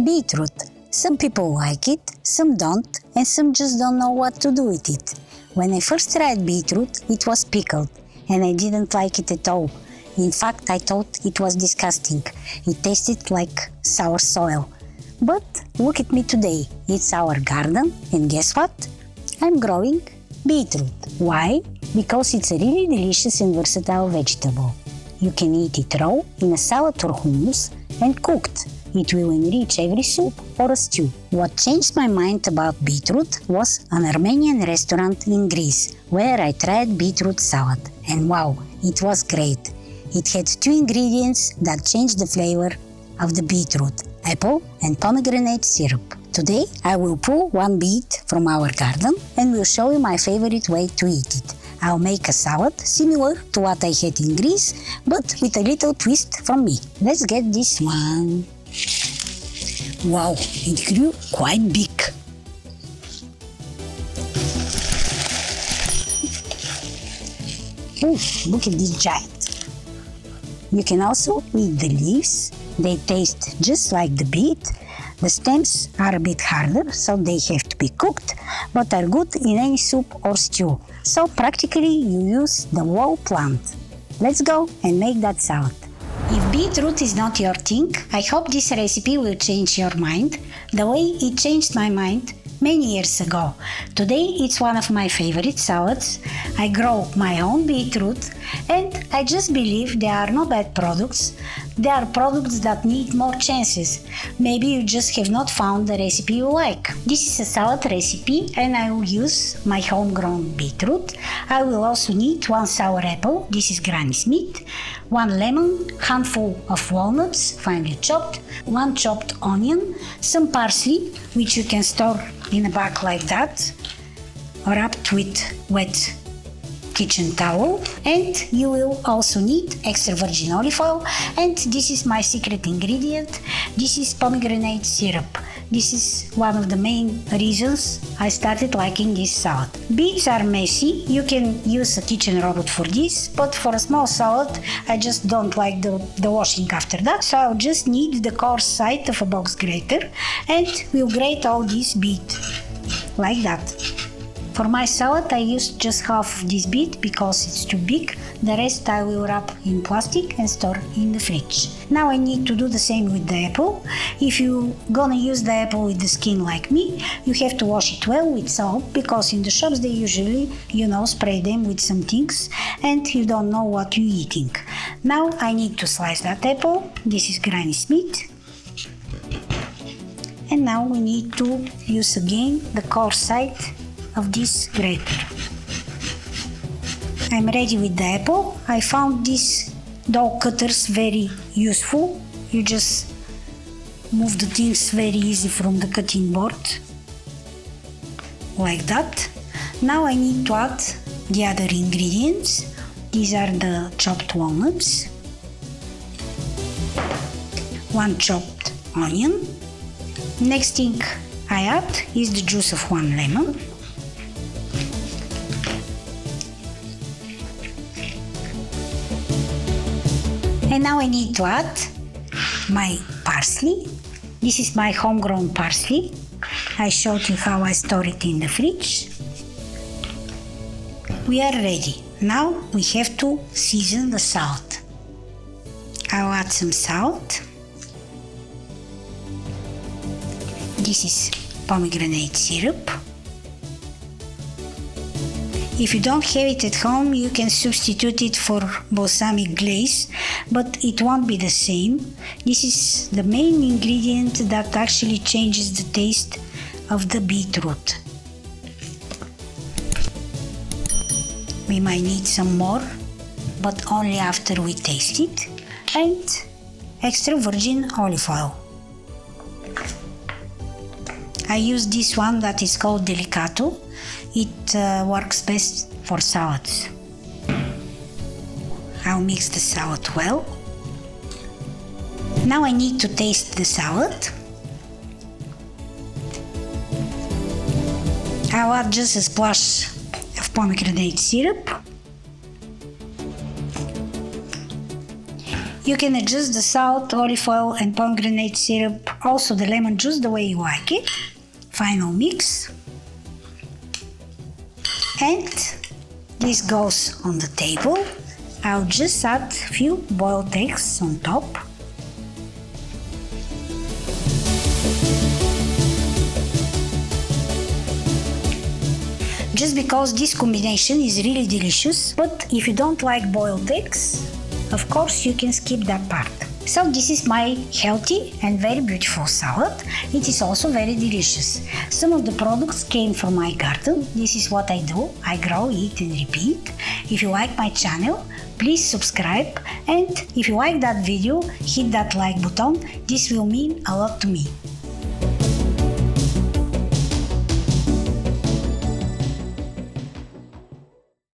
Beetroot. Some people like it, some don't, and some just don't know what to do with it. When I first tried beetroot, it was pickled, and I didn't like it at all. In fact, I thought it was disgusting. It tasted like sour soil. But look at me today. It's our garden, and guess what? I'm growing beetroot. Why? Because it's a really delicious and versatile vegetable. You can eat it raw, in a salad or hummus, and cooked. It will enrich every soup or a stew. What changed my mind about beetroot was an Armenian restaurant in Greece, where I tried beetroot salad. And wow, it was great. It had two ingredients that changed the flavor of the beetroot: apple and pomegranate syrup. Today I will pull one beet from our garden and will show you my favorite way to eat it. I'll make a salad similar to what I had in Greece, but with a little twist from me. Let's get this one. Wow, it grew quite big. Ooh, look at this giant. You can also eat the leaves. They taste just like the beet. The stems are a bit harder, so they have to be cooked, but are good in any soup or stew. So practically you use the whole plant. Let's go and make that salad. If beetroot is not your thing, I hope this recipe will change your mind, the way it changed my mind many years ago. Today it's one of my favorite salads. I grow my own beetroot, and I just believe there are no bad products. There are products that need more chances. Maybe you just have not found the recipe you like. This is a salad recipe, and I will use my homegrown beetroot. I will also need one sour apple, this is Granny Smith, one lemon, handful of walnuts, finely chopped, one chopped onion, some parsley, which you can store in a bag like that, wrapped with wet kitchen towel, and you will also need extra virgin olive oil, and this is my secret ingredient. This is pomegranate syrup. This is one of the main reasons I started liking this salad. Beets are messy. You can use a kitchen robot for this, but for a small salad I just don't like the washing after that, so I'll just need the coarse side of a box grater and we'll grate all this beet like that. For my salad I used just half of this beet because it's too big. The rest I will wrap in plastic and store in the fridge. Now I need to do the same with the apple. If you're gonna use the apple with the skin like me, you have to wash it well with salt, because in the shops they usually, spray them with some things and you don't know what you're eating. Now I need to slice that apple. This is Granny Smith. And now we need to use again the coarse side of this grater. I'm ready with the apple. I found these dough cutters very useful. You just move the things very easy from the cutting board, like that. Now I need to add the other ingredients. These are the chopped walnuts, one chopped onion. Next thing I add is the juice of one lemon. And now I need to add my parsley. This is my homegrown parsley. I showed you how I store it in the fridge. We are ready. Now we have to season the salt. I'll add some salt. This is pomegranate syrup. If you don't have it at home, you can substitute it for balsamic glaze, but it won't be the same. This is the main ingredient that actually changes the taste of the beetroot. We might need some more, but only after we taste it. And extra virgin olive oil. I use this one that is called Delicato. It works best for salads. I'll mix the salad well. Now I need to taste the salad. I'll add just a splash of pomegranate syrup. You can adjust the salt, olive oil and pomegranate syrup, also the lemon juice the way you like it. Final mix. And this goes on the table. I'll just add a few boiled eggs on top. Just because this combination is really delicious, but if you don't like boiled eggs, of course you can skip that part. So this is my healthy and very beautiful salad. It is also very delicious. Some of the products came from my garden. This is what I do. I grow, eat and repeat. If you like my channel, please subscribe, and if you like that video, hit that like button. This will mean a lot to me.